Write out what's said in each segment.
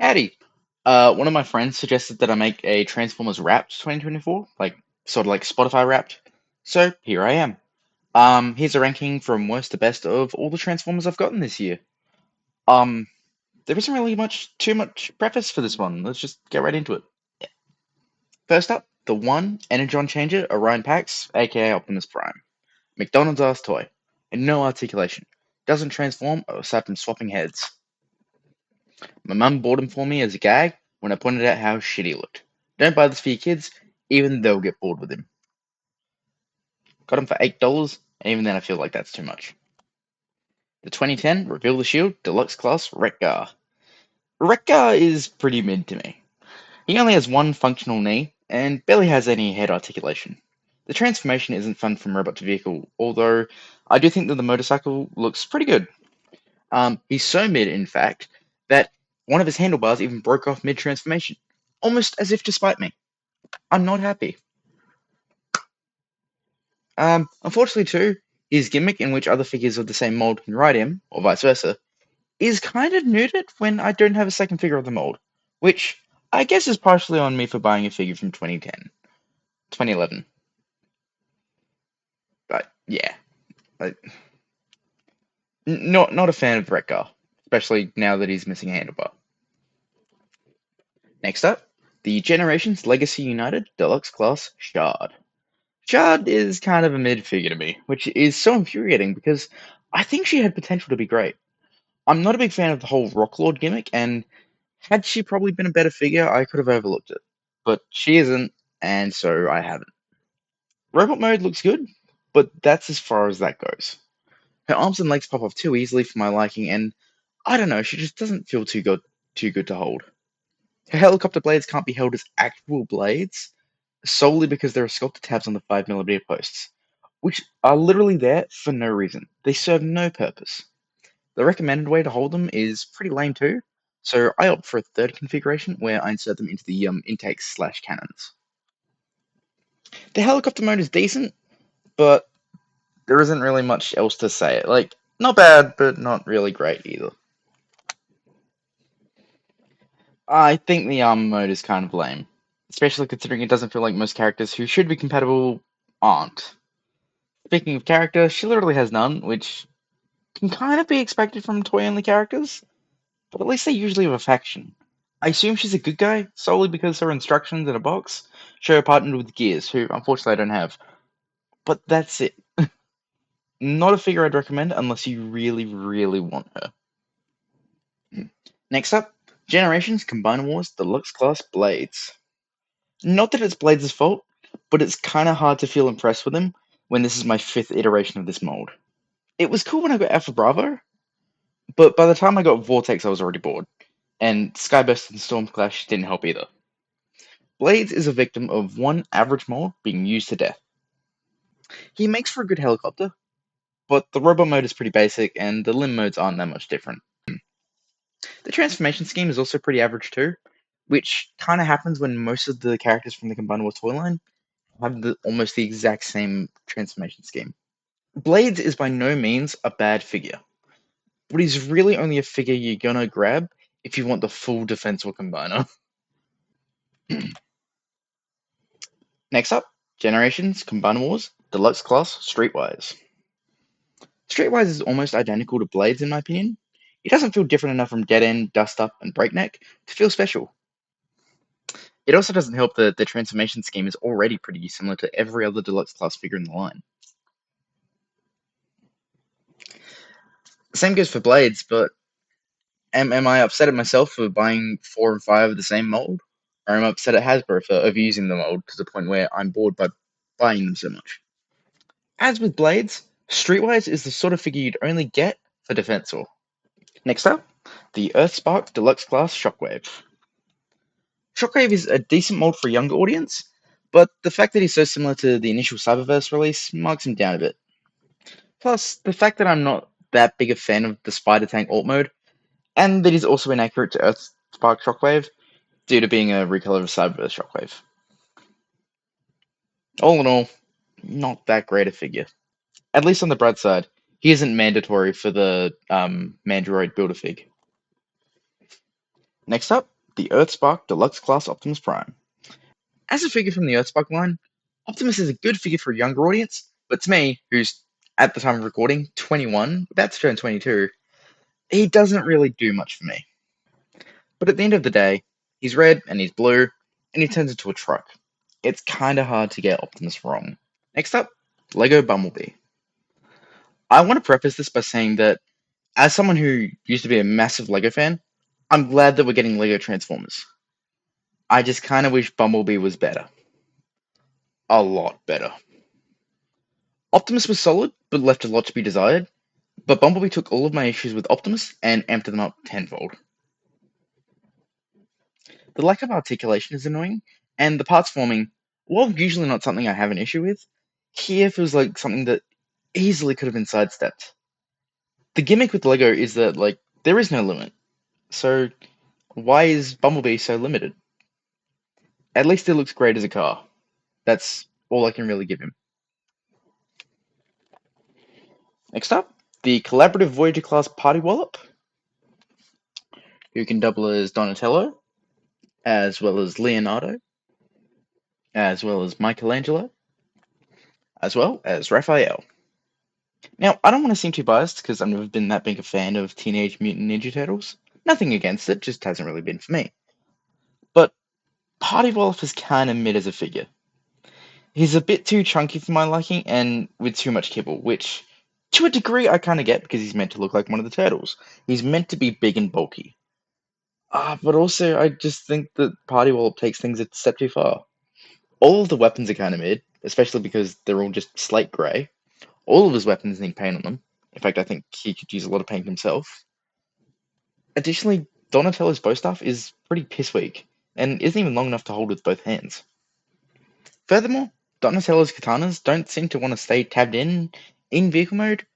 Howdy. One of my friends suggested that I make a Transformers Wrapped 2024, like sort of like Spotify Wrapped. So here I am. Here's a ranking from worst to best of all the Transformers I've gotten this year. Um, there isn't really too much preface for this one. Let's just get right into it. First up, the one Energon Changer Orion Pax, aka Optimus Prime. McDonald's ass toy. And no articulation. Doesn't transform aside from swapping heads. My mum bought him for me as a gag when I pointed out how shit he looked. Don't buy this for your kids, even they'll get bored with him. Got him for $8, and even then I feel like that's too much. The 2010 Reveal the Shield Deluxe Class Wreck-Gar. Wreck-Gar is pretty mid to me. He only has one functional knee, and barely has any head articulation. The transformation isn't fun from robot to vehicle, although I do think that the motorcycle looks pretty good. He's so mid, in fact, that one of his handlebars even broke off mid-transformation, almost as if to spite me. I'm not happy. Unfortunately, too, his gimmick, in which other figures of the same mold can ride him, or vice versa, is kind of neutered when I don't have a second figure of the mold, which I guess is partially on me for buying a figure from 2010, 2011. But yeah, I, not a fan of Wrecker, especially now that he's missing a handlebar. Next up, the Generations Legacy United Deluxe Class Shard. Shard is kind of a mid figure to me, which is so infuriating because I think she had potential to be great. I'm not a big fan of the whole Rock Lord gimmick, and had she probably been a better figure, I could have overlooked it. But she isn't, and so I haven't. Robot mode looks good, but that's as far as that goes. Her arms and legs pop off too easily for my liking, and I don't know, she just doesn't feel too good to hold. Her helicopter blades can't be held as actual blades, solely because there are sculpted tabs on the 5mm posts, which are literally there for no reason. They serve no purpose. The recommended way to hold them is pretty lame too, so I opt for a third configuration where I insert them into the intakes/cannons. The helicopter mode is decent, but there isn't really much else to say. Like, not bad, but not really great either. I think the armor mode is kind of lame, especially considering it doesn't feel like most characters who should be compatible aren't. Speaking of character, she literally has none, which can kind of be expected from toy-only characters, but at least they usually have a faction. I assume she's a good guy solely because her instructions in a box show her partnered with Gears, who unfortunately I don't have. But that's it. Not a figure I'd recommend unless you really, really want her. Next up, Generations Combiner Wars Deluxe Class Blades. Not that it's Blades' fault, but it's kind of hard to feel impressed with him when this is my fifth iteration of this mold. It was cool when I got Alpha Bravo, but by the time I got Vortex, I was already bored, and Skyburst and Stormclash didn't help either. Blades is a victim of one average mold being used to death. He makes for a good helicopter, but the robot mode is pretty basic, and the limb modes aren't that much different. The transformation scheme is also pretty average too, which kind of happens when most of the characters from the Combinable toy line have almost the exact same transformation scheme. Blades is by no means a bad figure, but he's really only a figure you're gonna grab if you want the full defensible combiner. Next up, Generations Combiner Wars Deluxe Class Streetwise. Streetwise is almost identical to Blades in my opinion. He doesn't feel different enough from Dead End, Dust Up, and Breakneck to feel special. It also doesn't help that the transformation scheme is already pretty similar to every other deluxe class figure in the line. Same goes for Blades, but am I upset at myself for buying 4 and 5 of the same mold? Or am I upset at Hasbro for overusing the mold to the point where I'm bored by buying them so much? As with Blades, Streetwise is the sort of figure you'd only get for Defensor. Next up, the Earthspark Deluxe Class Shockwave. Shockwave is a decent mold for a younger audience, but the fact that he's so similar to the initial Cyberverse release marks him down a bit. Plus, the fact that I'm not that big a fan of the Spider Tank alt mode, and that he's also inaccurate to Earthspark Shockwave due to being a recolor of Cyberverse Shockwave. All in all, not that great a figure. At least on the bright side, he isn't mandatory for the Mandroid Build-A-Fig. Next up, the Earthspark Deluxe Class Optimus Prime. As a figure from the Earthspark line, Optimus is a good figure for a younger audience, but to me, who's at the time of recording 21, about to turn 22, he doesn't really do much for me. But at the end of the day, he's red and he's blue, and he turns into a truck. It's kinda hard to get Optimus wrong. Next up, Lego Bumblebee. I want to preface this by saying that as someone who used to be a massive Lego fan, I'm glad that we're getting Lego Transformers. I just kind of wish Bumblebee was better. A lot better. Optimus was solid, but left a lot to be desired. But Bumblebee took all of my issues with Optimus and amped them up tenfold. The lack of articulation is annoying, and the parts forming, while usually not something I have an issue with, here feels like something that easily could have been sidestepped. The gimmick with Lego is that, there is no limit. So, why is Bumblebee so limited? At least it looks great as a car. That's all I can really give him. Next up, the collaborative Voyager class Party Wallop, who can double as Donatello, as well as Leonardo, as well as Michelangelo, as well as Raphael. Now, I don't want to seem too biased because I've never been that big a fan of Teenage Mutant Ninja Turtles. Nothing against it, just hasn't really been for me. But Party Wallop is kinda mid as a figure. He's a bit too chunky for my liking and with too much kibble, which to a degree I kinda get because he's meant to look like one of the turtles. He's meant to be big and bulky. But also I just think that Party Wallop takes things a step too far. All of the weapons are kinda mid, especially because they're all just slate grey. All of his weapons need paint on them. In fact, I think he could use a lot of paint himself. Additionally, Donatello's bow staff is pretty piss weak, and isn't even long enough to hold with both hands. Furthermore, Donatello's katanas don't seem to want to stay tabbed in vehicle mode,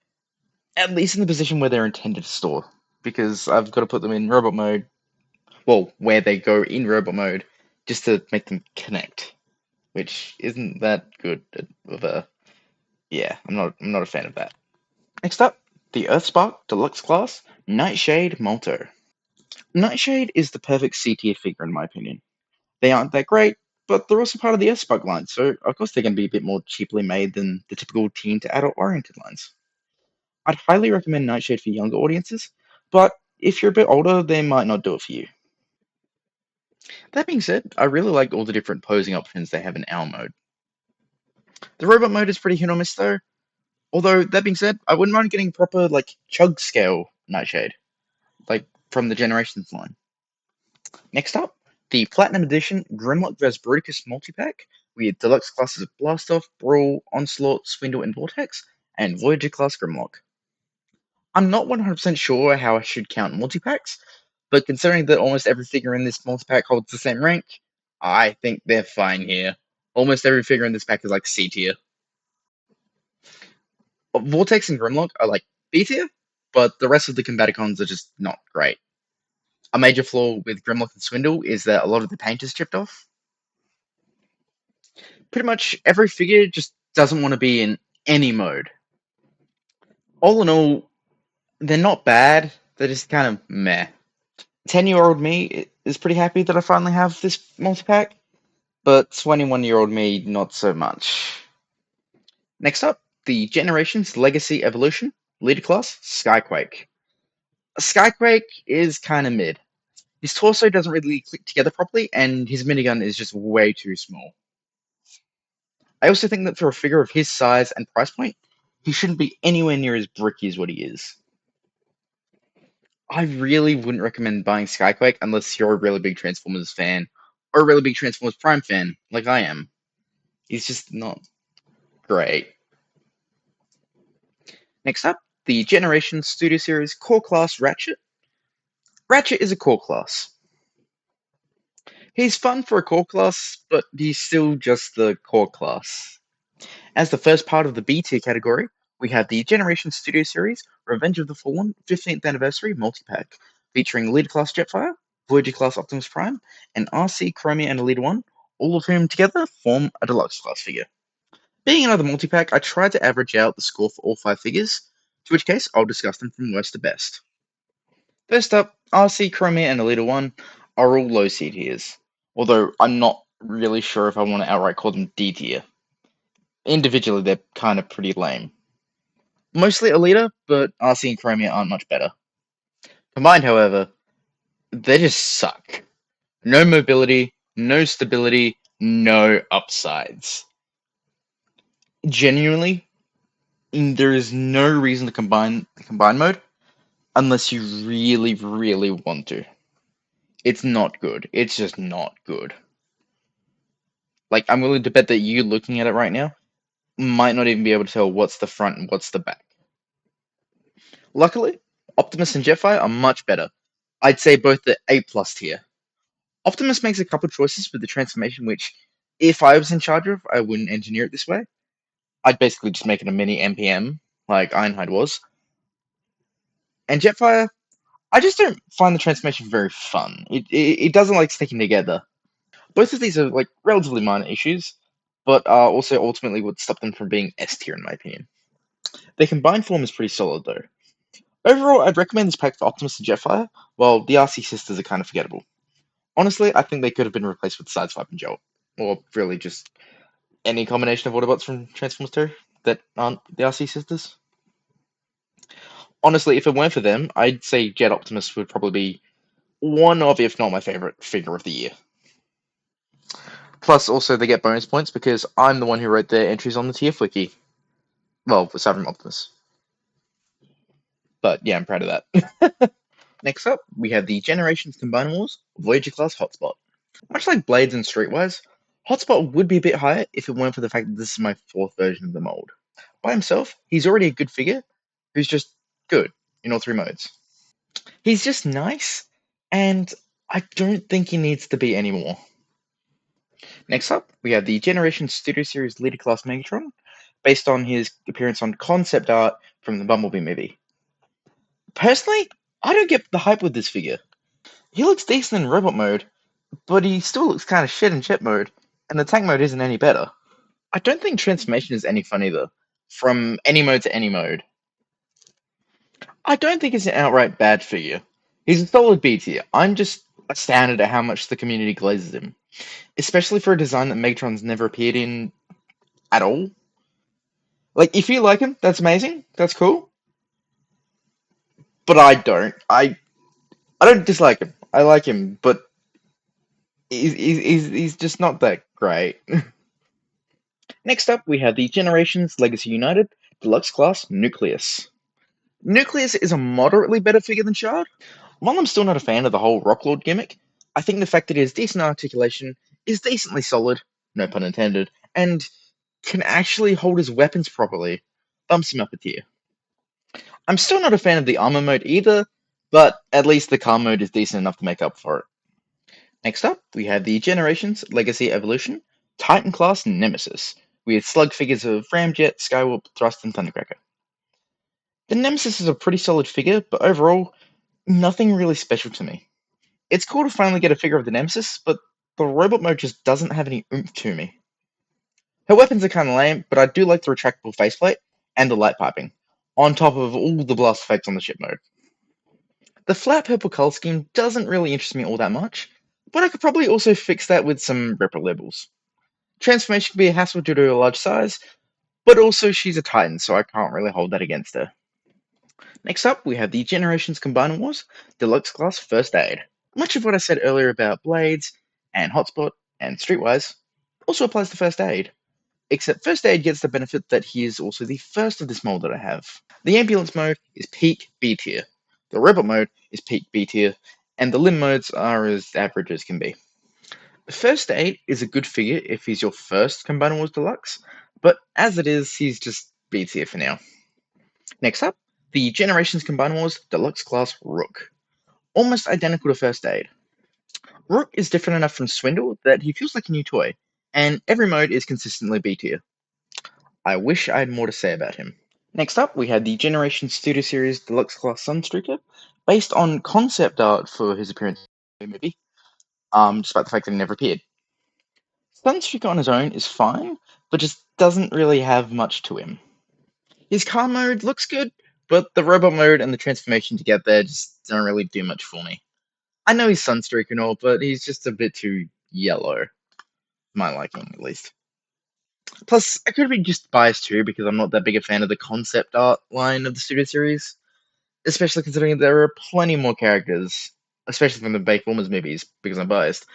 at least in the position where they're intended to store, because I've got to put them in robot mode, well, where they go in robot mode, just to make them connect, which isn't that good of a, yeah, I'm not a fan of that. Next up, the Earthspark Deluxe Class Nightshade Molto. Nightshade is the perfect C tier figure in my opinion. They aren't that great, but they're also part of the Earthspark line, so of course they're going to be a bit more cheaply made than the typical teen to adult oriented lines. I'd highly recommend Nightshade for younger audiences, but if you're a bit older, they might not do it for you. That being said, I really like all the different posing options they have in our mode. The robot mode is pretty hit or miss though, although that being said, I wouldn't mind getting proper chug scale Nightshade, like from the Generations line. Next up, the Platinum Edition Grimlock vs Bruticus multi-pack with deluxe classes of Blastoff, Brawl, Onslaught, Swindle, and Vortex, and Voyager class Grimlock. I'm not 100% sure how I should count multi-packs, but considering that almost every figure in this multi-pack holds the same rank, I think they're fine here. Almost every figure in this pack is like C tier. Vortex and Grimlock are like B tier, but the rest of the Combaticons are just not great. A major flaw with Grimlock and Swindle is that a lot of the paint is chipped off. Pretty much every figure just doesn't want to be in any mode. All in all, they're not bad, they're just kind of meh. 10-year-old me is pretty happy that I finally have this multi-pack, but 21-year-old me, not so much. Next up, the Generations Legacy Evolution, Leader Class, Skyquake. Skyquake is kind of mid. His torso doesn't really click together properly, and his minigun is just way too small. I also think that for a figure of his size and price point, he shouldn't be anywhere near as bricky as what he is. I really wouldn't recommend buying Skyquake unless you're a really big Transformers fan, or a really big Transformers Prime fan, like I am. He's just not great. Next up, the Generation Studio Series Core Class Ratchet. Ratchet is a core class. He's fun for a core class, but he's still just the core class. As the first part of the B tier category, we have the Generation Studio Series Revenge of the Fallen 15th Anniversary Multi-Pack, featuring Leader Class Jetfire, Voyager Class Optimus Prime, and RC Chromia and Elite 1, all of whom together form a deluxe class figure. Being another multi-pack, I tried to average out the score for all 5 figures, to which case I'll discuss them from worst to best. First up, RC Chromia and Elite 1. are all low C tiers, although I'm not really sure if I want to outright call them D tier. Individually, they're kind of pretty lame. Mostly Alita, but RC and Chromia aren't much better. Combined, however, they just suck. No mobility, no stability, no upsides. Genuinely, there is no reason to combine the combine mode unless you really, really want to. It's not good. It's just not good. Like, I'm willing to bet that you looking at it right now might not even be able to tell what's the front and what's the back. Luckily, Optimus and Jetfire are much better. I'd say both the A plus tier. Optimus makes a couple choices with the transformation, which, if I was in charge of, I wouldn't engineer it this way. I'd basically just make it a mini NPM, like Ironhide was. And Jetfire, I just don't find the transformation very fun. It doesn't like sticking together. Both of these are like relatively minor issues, but are also ultimately what stop them from being S tier in my opinion. Their combined form is pretty solid though. Overall, I'd recommend this pack for Optimus and Jetfire, while the RC sisters are kind of forgettable. Honestly, I think they could have been replaced with Sideswipe and Jolt, or really just any combination of Autobots from Transformers 2 that aren't the RC sisters. Honestly, if it weren't for them, I'd say Jet Optimus would probably be one of, if not my favorite figure of the year. Plus, also they get bonus points because I'm the one who wrote their entries on the tier flicky. Well, for Cyber Optimus. But yeah, I'm proud of that. Next up, we have the Generations Combiner Wars Voyager Class Hotspot. Much like Blades and Streetwise, Hotspot would be a bit higher if it weren't for the fact that this is my fourth version of the mold. By himself, he's already a good figure who's just good in all three modes. He's just nice, and I don't think he needs to be anymore. Next up, we have the Generation Studio Series Leader Class Megatron, based on his appearance on concept art from the Bumblebee movie. Personally, I don't get the hype with this figure. He looks decent in robot mode, but he still looks kind of shit in jet mode, and the tank mode isn't any better. I don't think transformation is any fun either, from any mode to any mode. I don't think it's an outright bad figure. He's a solid B tier. I'm just astounded at how much the community glazes him, especially for a design that Megatron's never appeared in at all. Like, if you like him, that's amazing. That's cool. But I don't. I don't dislike him. I like him, but he's just not that great. Next up, we have the Generations Legacy United Deluxe Class Nucleus. Nucleus is a moderately better figure than Shard. While I'm still not a fan of the whole Rocklord gimmick, I think the fact that he has decent articulation, is decently solid, no pun intended, and can actually hold his weapons properly bumps him up a tier. I'm still not a fan of the armor mode either, but at least the car mode is decent enough to make up for it. Next up, we have the Generations Legacy Evolution Titan Class Nemesis, with slug figures of Ramjet, Skywarp, Thrust, and Thundercracker. The Nemesis is a pretty solid figure, but overall, nothing really special to me. It's cool to finally get a figure of the Nemesis, but the robot mode just doesn't have any oomph to me. Her weapons are kinda lame, but I do like the retractable faceplate and the light piping, on top of all the blast effects on the ship mode. The flat purple color scheme doesn't really interest me all that much, but I could probably also fix that with some ripper labels. Transformation can be a hassle due to her large size, but also she's a Titan, so I can't really hold that against her. Next up, we have the Generations Combiner Wars Deluxe Class First Aid. Much of what I said earlier about Blades and Hotspot and Streetwise also applies to First Aid, except First Aid gets the benefit that he is also the first of this mold that I have. The Ambulance mode is peak B tier, the Robot mode is peak B tier, and the Limb modes are as average as can be. First Aid is a good figure if he's your first Combiner Wars Deluxe, but as it is, he's just B tier for now. Next up, the Generations Combiner Wars Deluxe Class Rook. Almost identical to First Aid. Rook is different enough from Swindle that he feels like a new toy, and every mode is consistently B tier. I wish I had more to say about him. Next up, we had the Generation Studio Series Deluxe Class Sunstreaker, based on concept art for his appearance in the movie, despite the fact that he never appeared. Sunstreaker on his own is fine, but just doesn't really have much to him. His car mode looks good, but the robot mode and the transformation to get there just don't really do much for me. I know he's Sunstreak and all, but he's just a bit too yellow, my liking at least. Plus, I could be just biased too because I'm not that big a fan of the concept art line of the studio series, especially considering there are plenty more characters, especially from the Bayformers movies, because I'm biased,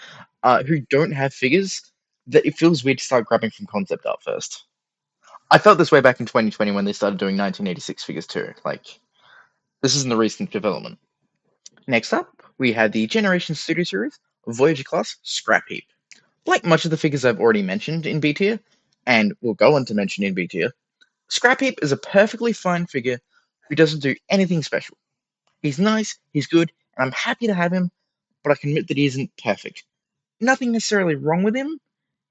who don't have figures that it feels weird to start grabbing from concept art first. I felt this way back in 2020 when they started doing 1986 figures too. Like, this isn't a recent development. Next up, we had the Generation Studio Series Voyager Class Scrap Heap. Like much of the figures I've already mentioned in B tier, and will go on to mention in B tier, Scrap Heap is a perfectly fine figure who doesn't do anything special. He's nice, he's good, and I'm happy to have him, but I can admit that he isn't perfect. Nothing necessarily wrong with him,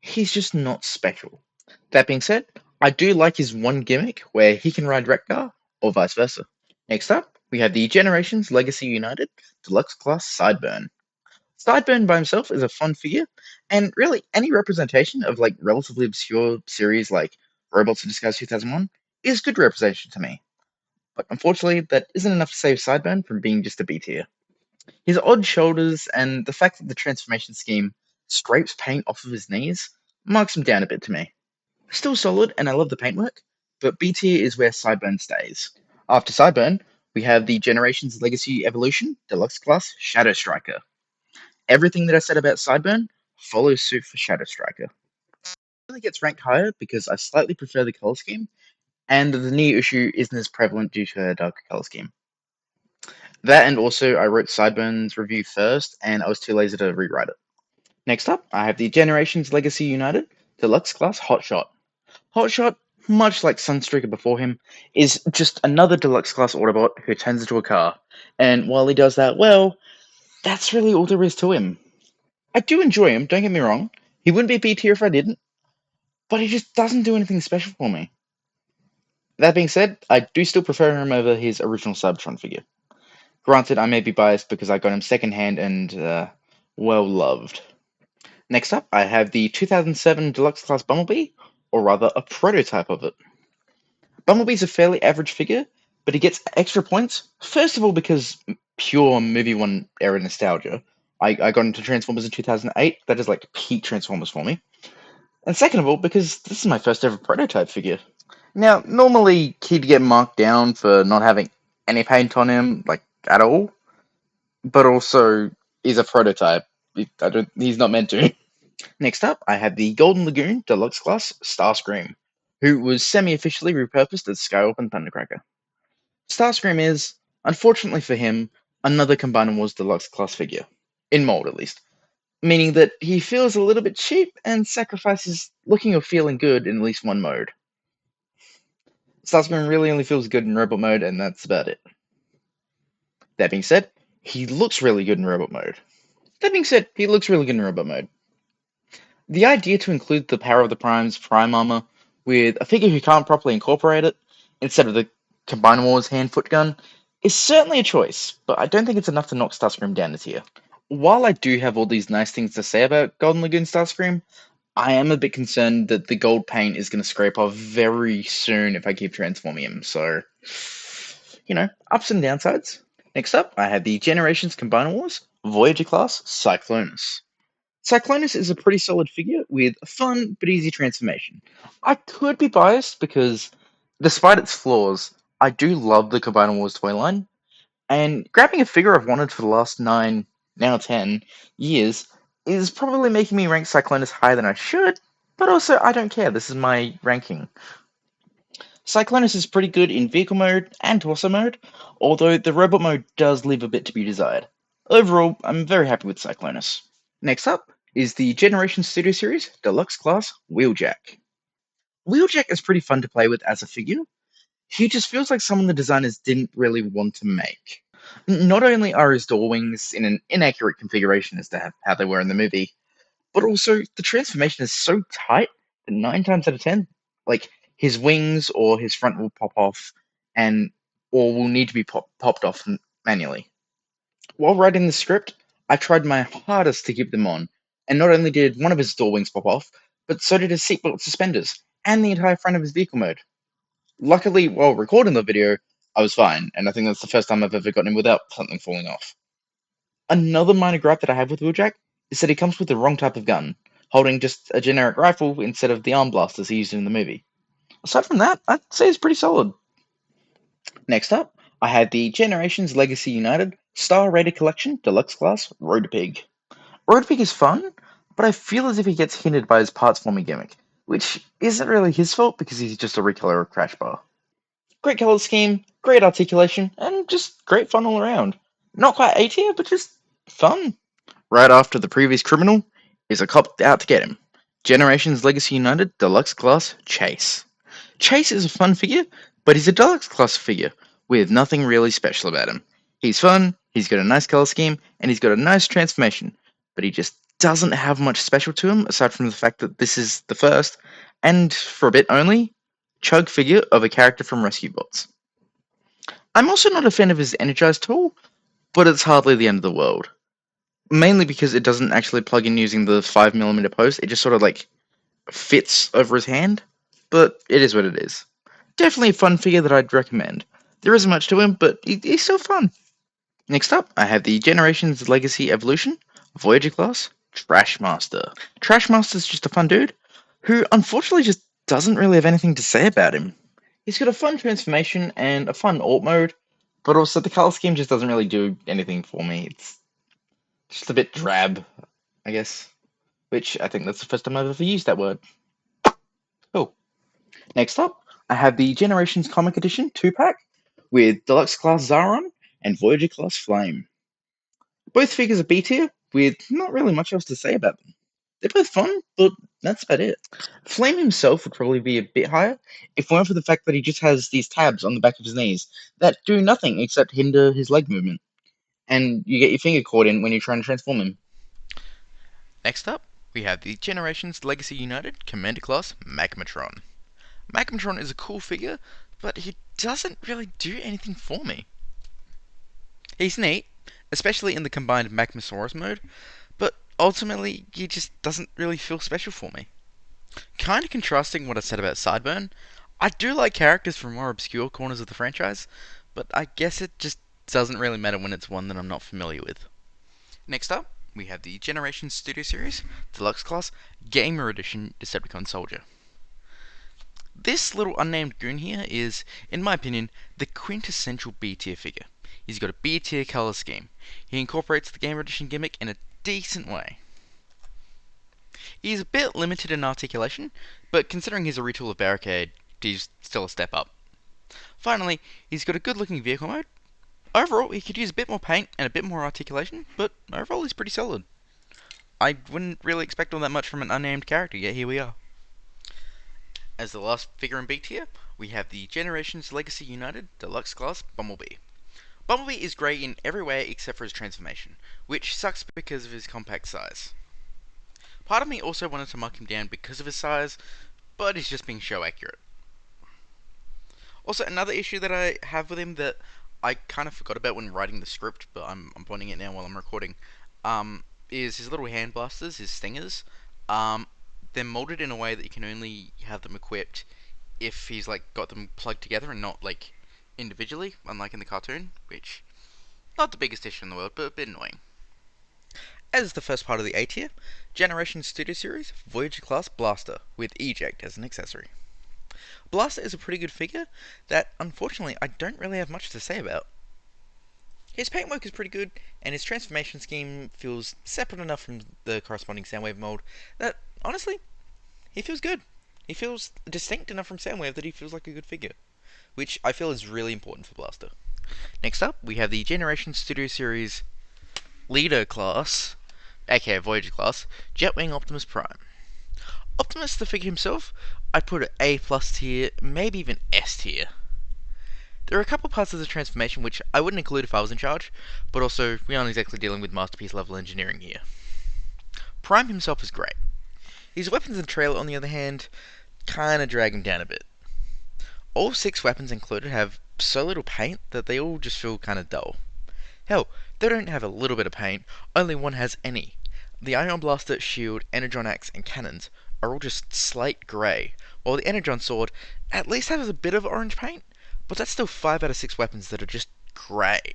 he's just not special. That being said, I do like his one gimmick where he can ride Wreck-Gar, or vice versa. Next up, we have the Generations Legacy United Deluxe Class Sideburn. Sideburn by himself is a fun figure, and really any representation of like relatively obscure series like Robots in Disguise 2001 is good representation to me. But unfortunately, that isn't enough to save Sideburn from being just a B tier. His odd shoulders and the fact that the transformation scheme scrapes paint off of his knees marks him down a bit to me. Still solid, and I love the paintwork, but B tier is where Sideburn stays. After Sideburn, we have the Generations Legacy Evolution Deluxe Class Shadow Striker. Everything that I said about Sideburn follows suit for Shadow Striker. It really gets ranked higher because I slightly prefer the color scheme, and the knee issue isn't as prevalent due to a darker color scheme. That and also I wrote Sideburn's review first, and I was too lazy to rewrite it. Next up, I have the Generations Legacy United Deluxe Class Hotshot. Hotshot, much like Sunstreaker before him, is just another Deluxe Class Autobot who turns into a car. And while he does that well, that's really all there is to him. I do enjoy him, don't get me wrong. He wouldn't be B tier if I didn't, but he just doesn't do anything special for me. That being said, I do still prefer him over his original Cybertron figure. Granted, I may be biased because I got him secondhand and well loved. Next up, I have the 2007 Deluxe Class Bumblebee, or rather a prototype of it. Bumblebee's a fairly average figure, but he gets extra points. First of all, because pure movie one era nostalgia. I got into Transformers in 2008. That is like peak Transformers for me. And second of all, because this is my first ever prototype figure. Now, normally he'd get marked down for not having any paint on him, like at all, but also is a prototype. He's not meant to. Next up, I have the Golden Lagoon Deluxe Class Starscream, who was semi-officially repurposed as Skywarp and Thundercracker. Starscream is, unfortunately for him, another Combiner Wars Deluxe Class figure, in mold at least, meaning that he feels a little bit cheap and sacrifices looking or feeling good in at least one mode. Starscream really only feels good in robot mode, and that's about it. That being said, he looks really good in robot mode. The idea to include the Power of the Prime's Prime Armor with a figure who can't properly incorporate it, instead of the Combiner Wars hand-foot gun, is certainly a choice, but I don't think it's enough to knock Starscream down a tier. While I do have all these nice things to say about Golden Lagoon Starscream, I am a bit concerned that the gold paint is going to scrape off very soon if I keep transforming him, so, ups and downsides. Next up, I have the Generations Combiner Wars Voyager Class Cyclonus. Cyclonus is a pretty solid figure with a fun but easy transformation. I could be biased because, despite its flaws, I do love the Combiner Wars toy line, and grabbing a figure I've wanted for the last 9, now 10 years is probably making me rank Cyclonus higher than I should, but also I don't care, this is my ranking. Cyclonus is pretty good in vehicle mode and torso mode, although the robot mode does leave a bit to be desired. Overall, I'm very happy with Cyclonus. Next up is the Generation Studio Series Deluxe Class Wheeljack. Wheeljack is pretty fun to play with as a figure. He just feels like someone the designers didn't really want to make. Not only are his door wings in an inaccurate configuration as to how they were in the movie, but also the transformation is so tight that 9 times out of 10, like his wings or his front will pop off and or will need to be popped off manually. While writing the script, I tried my hardest to keep them on, and not only did one of his door wings pop off, but so did his seatbelt suspenders and the entire front of his vehicle mode. Luckily, while recording the video, I was fine, and I think that's the first time I've ever gotten him without something falling off. Another minor gripe that I have with Wheeljack is that he comes with the wrong type of gun, holding just a generic rifle instead of the arm blasters he used in the movie. Aside from that, I'd say it's pretty solid. Next up, I have the Generations Legacy United Star Rated Collection Deluxe Class Road Pig. Road Pig is fun, but I feel as if he gets hindered by his parts forming gimmick, which isn't really his fault because he's just a recolor of Crash Bar. Great color scheme, great articulation, and just great fun all around. Not quite A tier, but just fun. Right after the previous criminal is a cop out to get him. Generations Legacy United Deluxe Class Chase. Chase is a fun figure, but he's a deluxe class figure with nothing really special about him. He's fun, he's got a nice color scheme, and he's got a nice transformation, but he just doesn't have much special to him aside from the fact that this is the first, and for a bit only, chug figure of a character from Rescue Bots. I'm also not a fan of his energized tool, but it's hardly the end of the world. Mainly because it doesn't actually plug in using the 5mm post, it just sort of like fits over his hand, but it is what it is. Definitely a fun figure that I'd recommend. There isn't much to him, but he's still fun. Next up, I have the Generations Legacy Evolution Voyager class Trashmaster. Trashmaster's just a fun dude who unfortunately just doesn't really have anything to say about him. He's got a fun transformation and a fun alt mode, but also the color scheme just doesn't really do anything for me. It's just a bit drab, I guess. Which I think that's the first time I've ever used that word. Cool. Next up, I have the Generations Comic Edition 2-pack with Deluxe Class Zaron and Voyager Class Flame. Both figures are B tier, with not really much else to say about them. They're both fun, but that's about it. Flame himself would probably be a bit higher if it weren't for the fact that he just has these tabs on the back of his knees that do nothing except hinder his leg movement. And you get your finger caught in when you're trying to transform him. Next up, we have the Generations Legacy United Commander Class Magmatron. Magmatron is a cool figure, but he doesn't really do anything for me. He's neat, especially in the combined Magmasaurus mode, but ultimately he just doesn't really feel special for me. Kind of contrasting what I said about Sideburn, I do like characters from more obscure corners of the franchise, but I guess it just doesn't really matter when it's one that I'm not familiar with. Next up, we have the Generation Studio Series Deluxe Class Gamer Edition Decepticon Soldier. This little unnamed goon here is, in my opinion, the quintessential B tier figure. He's got a B tier color scheme. He incorporates the Gamer Edition gimmick in a decent way. He's a bit limited in articulation, but considering he's a retool of Barricade, he's still a step up. Finally, he's got a good looking vehicle mode. Overall, he could use a bit more paint and a bit more articulation, but overall he's pretty solid. I wouldn't really expect all that much from an unnamed character, yet here we are. As the last figure in B tier, we have the Generations Legacy United Deluxe Class Bumblebee. Bumblebee is great in every way except for his transformation, which sucks because of his compact size. Part of me also wanted to mark him down because of his size, but he's just being show accurate. Also, another issue that I have with him that I kind of forgot about when writing the script, but I'm pointing it now while I'm recording, is his little hand blasters, his stingers. They're molded in a way that you can only have them equipped if he's like got them plugged together and not like individually, unlike in the cartoon, which not the biggest issue in the world, but a bit annoying. As the first part of the A tier, Generation Studio Series Voyager Class Blaster with Eject as an accessory. Blaster is a pretty good figure that, unfortunately, I don't really have much to say about. His paintwork is pretty good, and his transformation scheme feels separate enough from the corresponding Soundwave mold that, honestly, he feels good. He feels distinct enough from Soundwave that he feels like a good figure, which I feel is really important for Blaster. Next up, we have the Generation Studio Series Leader class, aka Voyager class, Jetwing Optimus Prime. Optimus, the figure himself, I'd put it A+ tier, maybe even S tier. There are a couple parts of the transformation which I wouldn't include if I was in charge, but also we aren't exactly dealing with masterpiece level engineering here. Prime himself is great. His weapons in the trailer, on the other hand, kinda drag him down a bit. All 6 weapons included have so little paint that they all just feel kinda dull. Hell, they don't have a little bit of paint, only one has any. The Ion Blaster, Shield, Energon Axe, and Cannons are all just slate grey, while the Energon Sword at least has a bit of orange paint, but that's still 5 out of 6 weapons that are just grey.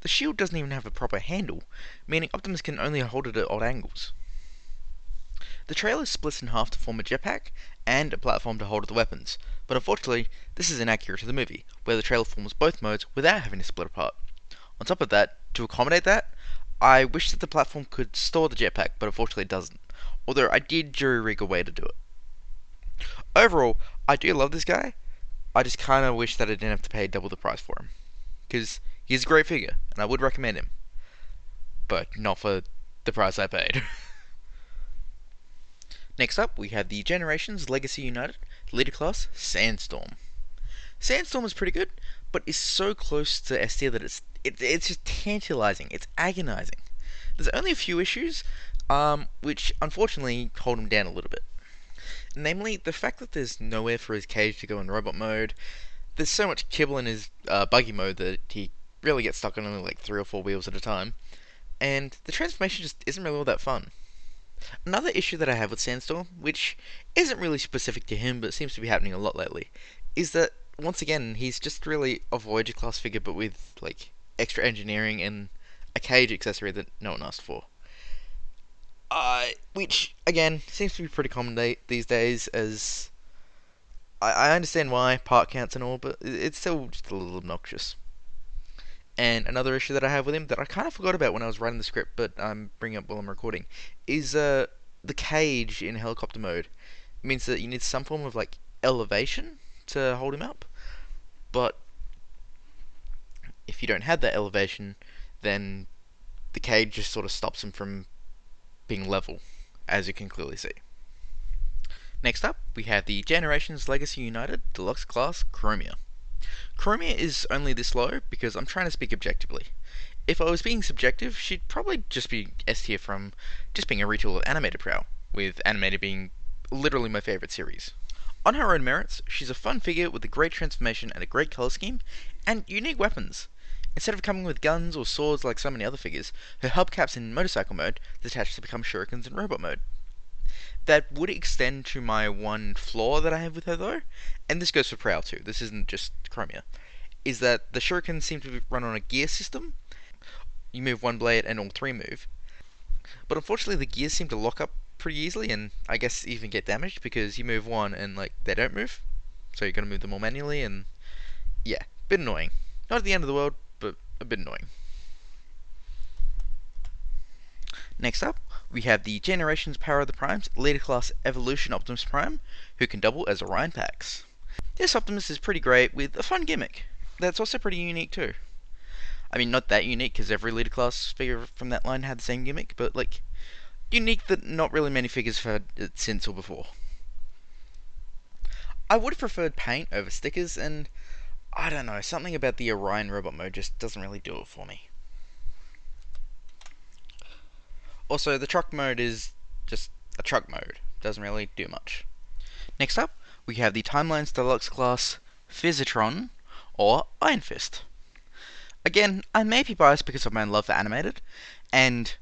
The shield doesn't even have a proper handle, meaning Optimus can only hold it at odd angles. The trailer splits in half to form a jetpack and a platform to hold the weapons, but unfortunately, this is inaccurate to the movie, where the trailer forms both modes without having to split apart. On top of that, to accommodate that, I wish that the platform could store the jetpack, but unfortunately it doesn't. Although I did jury rig a way to do it. Overall, I do love this guy. I just kind of wish that I didn't have to pay double the price for him. Because he's a great figure, and I would recommend him. But not for the price I paid. Next up, we have the Generations Legacy United Leader Class Sandstorm. Sandstorm is pretty good, but is so close to S tier that it's just tantalizing. It's agonizing. There's only a few issues, which unfortunately hold him down a little bit. Namely, the fact that there's nowhere for his cage to go in robot mode. There's so much kibble in his buggy mode that he really gets stuck on only like 3 or 4 wheels at a time, and the transformation just isn't really all that fun. Another issue that I have with Sandstorm, which isn't really specific to him but seems to be happening a lot lately, is that once again he's just really a Voyager class figure but with like extra engineering and a cage accessory that no one asked for. Which again seems to be pretty common these days. As I understand why part counts and all, but it's still just a little obnoxious. And another issue that I have with him that I kind of forgot about when I was writing the script, but I'm bringing up while I'm recording, is the cage in helicopter mode. It means that you need some form of like elevation to hold him up, but if you don't have that elevation, then the cage just sort of stops him from being level, as you can clearly see. Next up, we have the Generations Legacy United Deluxe Class Chromia. Chromia is only this low because I'm trying to speak objectively. If I was being subjective, she'd probably just be S tier from just being a retool of Animated Prowl, with Animated being literally my favourite series. On her own merits, she's a fun figure with a great transformation and a great colour scheme, and unique weapons. Instead of coming with guns or swords like so many other figures, her hubcaps in motorcycle mode detach to become shurikens in robot mode. That would extend to my one flaw that I have with her though, and this goes for Prowl too, this isn't just Chromia, is that the shurikens seem to run on a gear system. You move one blade and all three move. But unfortunately the gears seem to lock up pretty easily and I guess even get damaged because you move one and like they don't move. So you're gonna move them all manually and yeah, bit annoying. Not at the end of the world, but a bit annoying. Next up, we have the Generations Power of the Primes Leader Class Evolution Optimus Prime, who can double as Orion Pax. This Optimus is pretty great with a fun gimmick that's also pretty unique too. I mean, not that unique because every Leader Class figure from that line had the same gimmick, but like unique that not really many figures have had it since or before. I would have preferred paint over stickers, and I don't know, something about the Orion robot mode just doesn't really do it for me. Also, the truck mode is just a truck mode, doesn't really do much. Next up, we have the Timelines Deluxe Class Physitron, or Iron Fist. Again, I may be biased because of my love for animated, and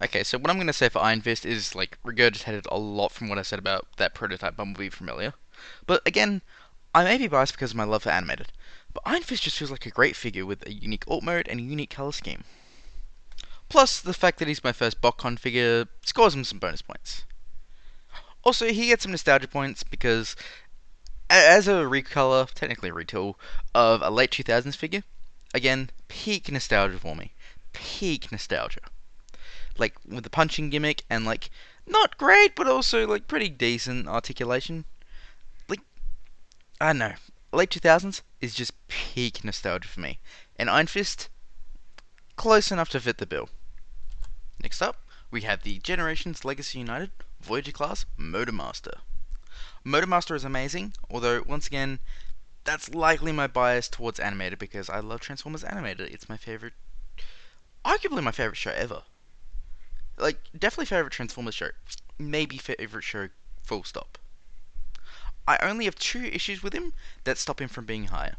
okay, so what I'm going to say for Iron Fist is like regurgitated a lot from what I said about that prototype Bumblebee from earlier. But again, I may be biased because of my love for animated, but Iron Fist just feels like a great figure with a unique alt mode and a unique colour scheme. Plus, the fact that he's my first BotCon figure scores him some bonus points. Also, he gets some nostalgia points because, as a recolor, technically a retool, of a late 2000s figure, again, peak nostalgia for me. Peak nostalgia. Like, with the punching gimmick and, like, not great, but also, like, pretty decent articulation. Like, I don't know. Late 2000s is just peak nostalgia for me. And Iron Fist, close enough to fit the bill. Next up, we have the Generations Legacy United Voyager Class Motormaster. Motormaster is amazing, although, once again, that's likely my bias towards animated because I love Transformers Animated. It's my favourite, arguably my favourite show ever. Like, definitely favourite Transformers show. Maybe favourite show, full stop. I only have 2 issues with him that stop him from being higher.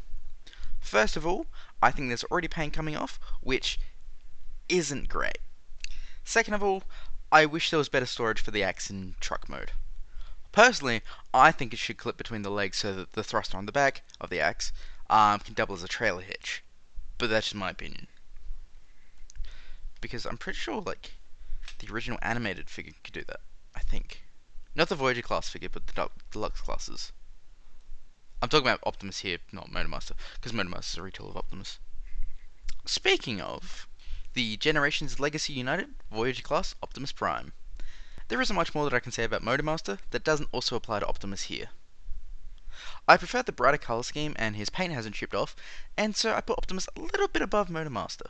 First of all, I think there's already paint coming off, which isn't great. Second of all, I wish there was better storage for the axe in truck mode. Personally, I think it should clip between the legs so that the thruster on the back of the axe can double as a trailer hitch. But that's just my opinion. Because I'm pretty sure, like, the original animated figure could do that. I think. Not the Voyager class figure, but the deluxe classes. I'm talking about Optimus here, not Motormaster, because Motormaster is a retool of Optimus. Speaking of, the Generations Legacy United Voyager class Optimus Prime. There isn't much more that I can say about Motormaster that doesn't also apply to Optimus here. I prefer the brighter colour scheme and his paint hasn't chipped off, and so I put Optimus a little bit above Motormaster.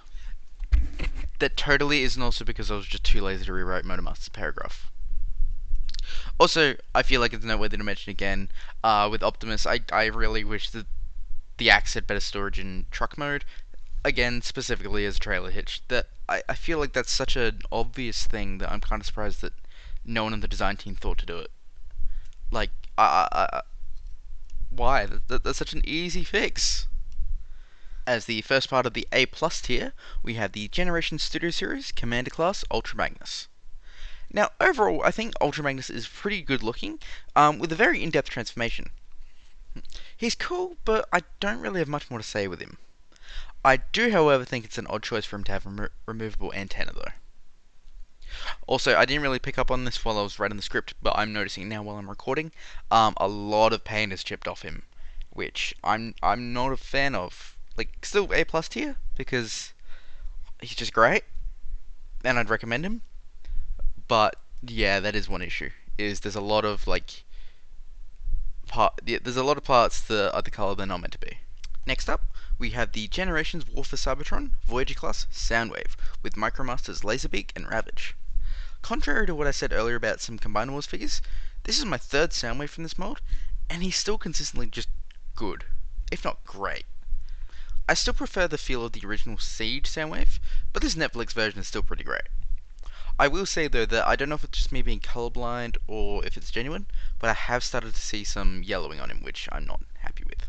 That totally isn't also because I was just too lazy to rewrite Motormaster's paragraph. Also, I feel like it's noteworthy to mention again, with Optimus, I really wish that the Axe had better storage in truck mode. Again, specifically as a trailer hitch. That I feel like that's such an obvious thing that I'm kind of surprised that no one on the design team thought to do it. Like, why? That's such an easy fix. As the first part of the A plus tier, we have the Generation Studio Series Commander Class Ultra Magnus. Now, overall, I think Ultra Magnus is pretty good looking, with a very in-depth transformation. He's cool, but I don't really have much more to say with him. I do, however, think it's an odd choice for him to have a removable antenna, though. Also, I didn't really pick up on this while I was writing the script, but I'm noticing now while I'm recording, a lot of paint is chipped off him, which I'm not a fan of. Like, still A plus tier because he's just great, and I'd recommend him. But yeah, that is one issue. Is there's a lot of there's a lot of parts that are the color they're not meant to be. Next up, we have the Generations War for Cybertron Voyager class Soundwave with Micromasters Laserbeak and Ravage. Contrary to what I said earlier about some Combiner Wars figures, this is my third Soundwave from this mold, and he's still consistently just good, if not great. I still prefer the feel of the original Siege Soundwave, but this Netflix version is still pretty great. I will say though that I don't know if it's just me being colorblind or if it's genuine, but I have started to see some yellowing on him, which I'm not happy with.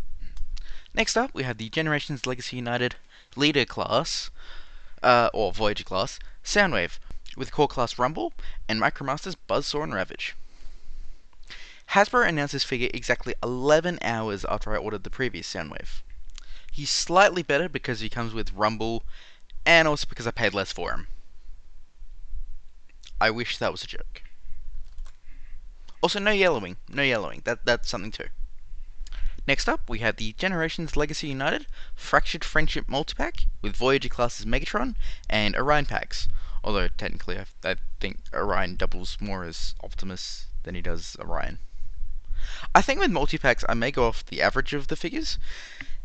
Next up, we have the Generations Legacy United Leader class, or Voyager class, Soundwave, with Core Class Rumble and Micromasters Buzzsaw and Ravage. Hasbro announced this figure exactly 11 hours after I ordered the previous Soundwave. He's slightly better because he comes with Rumble, and also because I paid less for him. I wish that was a joke. Also, no yellowing. No yellowing. That's something too. Next up, we have the Generations Legacy United Fractured Friendship Multipack with Voyager classes Megatron and Orion packs. Although, technically, I think Orion doubles more as Optimus than he does Orion. I think with multi-packs, I may go off the average of the figures.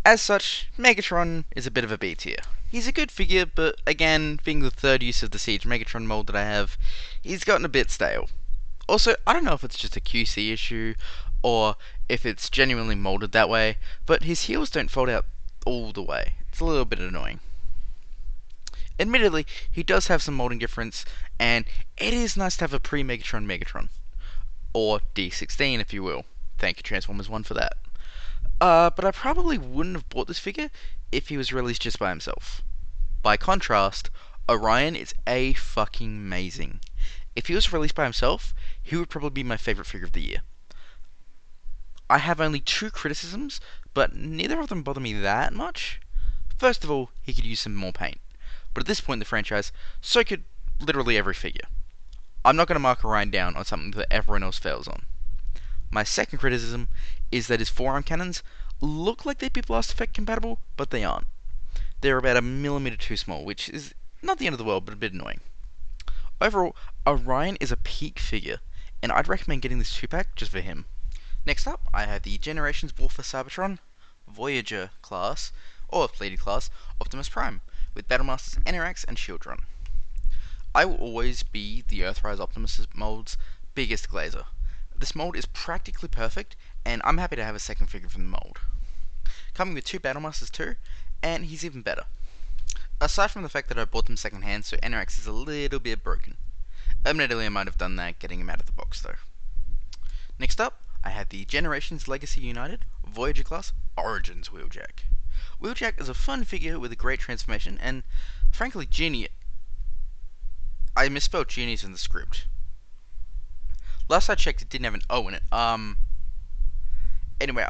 As such, Megatron is a bit of a B tier. He's a good figure, but again, being the third use of the Siege Megatron mold that I have, he's gotten a bit stale. Also, I don't know if it's just a QC issue, or if it's genuinely molded that way, but his heels don't fold out all the way. It's a little bit annoying. Admittedly, he does have some molding difference, and it is nice to have a pre-Megatron Megatron. Or D16, if you will. Thank you, Transformers 1, for that. But I probably wouldn't have bought this figure if he was released just by himself. By contrast, Orion is fucking amazing. If he was released by himself, he would probably be my favorite figure of the year. I have only two criticisms, but neither of them bother me that much. First of all, he could use some more paint. But at this point in the franchise, so could literally every figure. I'm not going to mark Orion down on something that everyone else fails on. My second criticism is that his forearm cannons look like they'd be blast effect compatible, but they aren't. They're about a millimeter too small, which is not the end of the world, but a bit annoying. Overall, Orion is a peak figure, and I'd recommend getting this 2-pack just for him. Next up, I have the Generations War for Cybertron Voyager class, or Plated class, Optimus Prime, with Battlemasters Enirax and Shieldron. I will always be the Earthrise Optimus mold's biggest glazer. This mold is practically perfect, and I'm happy to have a second figure from the mold. Coming with two Battlemasters too, and he's even better. Aside from the fact that I bought them second hand, so Enirax is a little bit broken. Admittedly, I might have done that getting him out of the box though. Next up, I have the Generations Legacy United Voyager class Origins Wheeljack. Wheeljack is a fun figure with a great transformation, and frankly, I misspelled genius in the script. Last I checked, it didn't have an O in it. Anyway,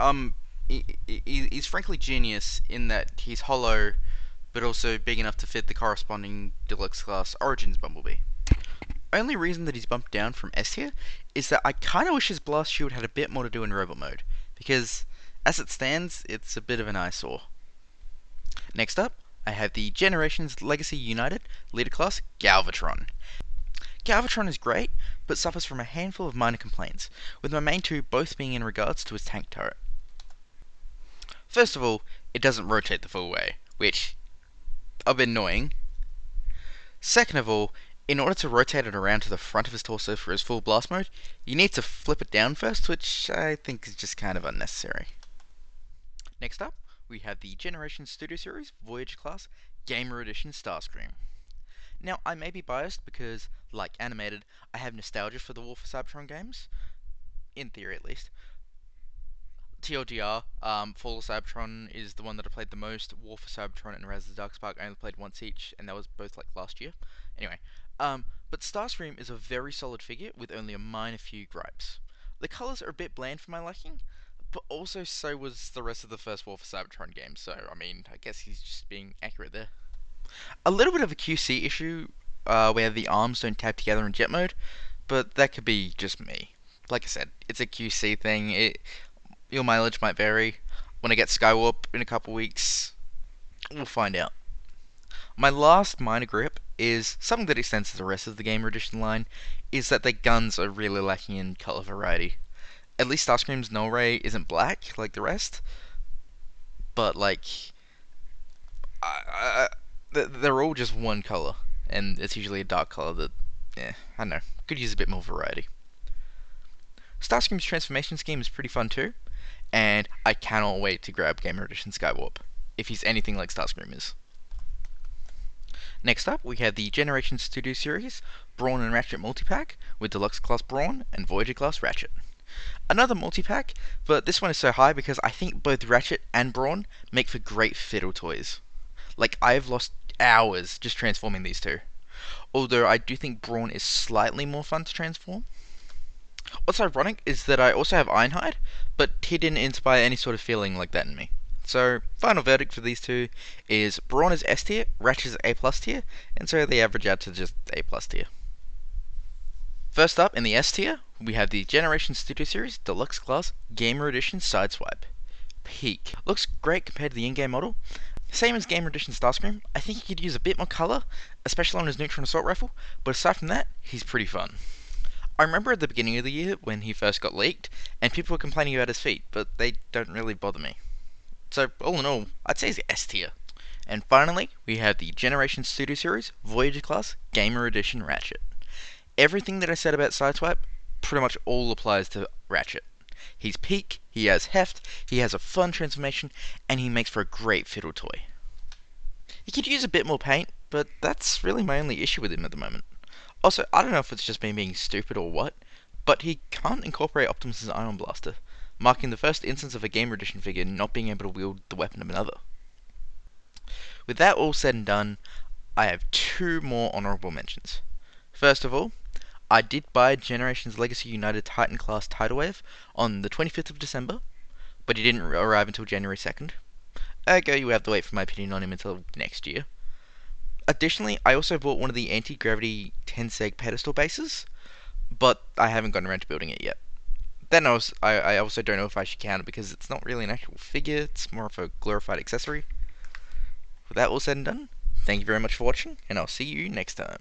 He's frankly genius in that he's hollow, but also big enough to fit the corresponding deluxe class Origins Bumblebee. Only reason that he's bumped down from S tier is that I kind of wish his blast shield had a bit more to do in robot mode, because as it stands, it's a bit of an eyesore. Next up, I have the Generations Legacy United leader class Galvatron. Galvatron is great, but suffers from a handful of minor complaints, with my main two both being in regards to his tank turret. First of all, it doesn't rotate the full way, which a bit annoying. Second of all, in order to rotate it around to the front of his torso for his full blast mode, you need to flip it down first, which I think is just kind of unnecessary. Next up, we have the Generation Studio Series Voyager class Gamer Edition Starscream. Now, I may be biased because, like Animated, I have nostalgia for the War for Cybertron games, in theory at least. TLDR, Fall of Cybertron is the one that I played the most. War for Cybertron and Rise of the Darkspark I only played once each, and that was both like last year. Anyway, but Starscream is a very solid figure with only a minor few gripes. The colours are a bit bland for my liking, but also so was the rest of the first War for Cybertron game, so I mean, I guess he's just being accurate there. A little bit of a QC issue where the arms don't tap together in jet mode, but that could be just me. Like I said, it's a QC thing. Your mileage might vary. When I get Skywarp in a couple weeks, we'll find out. My last minor grip is something that extends to the rest of the Gamer Edition line, is that their guns are really lacking in color variety. At least Starscream's null ray isn't black like the rest, but like they're all just one color, and it's usually a dark color that, I don't know, could use a bit more variety. Starscream's transformation scheme is pretty fun too, and I cannot wait to grab Gamer Edition Skywarp, if he's anything like Starscream is. Next up, we have the Generation Studio Series Brawn and Ratchet Multipack with Deluxe Class Brawn and Voyager Class Ratchet. Another multi-pack, but this one is so high because I think both Ratchet and Brawn make for great fiddle toys. Like, I've lost hours just transforming these two. Although I do think Brawn is slightly more fun to transform. What's ironic is that I also have Ironhide, but he didn't inspire any sort of feeling like that in me. So, final verdict for these two is Brawn is S tier, Ratchet is A plus tier, and so they average out to just A plus tier. First up in the S tier, we have the Generation Studio Series Deluxe Class Gamer Edition Sideswipe. Peak. Looks great compared to the in-game model. Same as Gamer Edition Starscream, I think he could use a bit more colour, especially on his Neutron Assault Rifle, but aside from that, he's pretty fun. I remember at the beginning of the year when he first got leaked, and people were complaining about his feet, but they don't really bother me. So, all in all, I'd say he's S tier. And finally, we have the Generation Studio Series Voyager Class Gamer Edition Ratchet. Everything that I said about Sideswipe pretty much all applies to Ratchet. He's peak, he has heft, he has a fun transformation, and he makes for a great fiddle toy. He could use a bit more paint, but that's really my only issue with him at the moment. Also, I don't know if it's just me being stupid or what, but he can't incorporate Optimus's Ion Blaster, marking the first instance of a Gamer Edition figure not being able to wield the weapon of another. With that all said and done, I have two more honourable mentions. First of all, I did buy Generations Legacy United Titan Class Tidal Wave on the 25th of December, but he didn't arrive until January 2nd. Ergo, you have to wait for my opinion on him until next year. Additionally, I also bought one of the anti-gravity 10-seg pedestal bases, but I haven't gotten around to building it yet. Then I also don't know if I should count it because it's not really an actual figure, it's more of a glorified accessory. With that all said and done, thank you very much for watching, and I'll see you next time.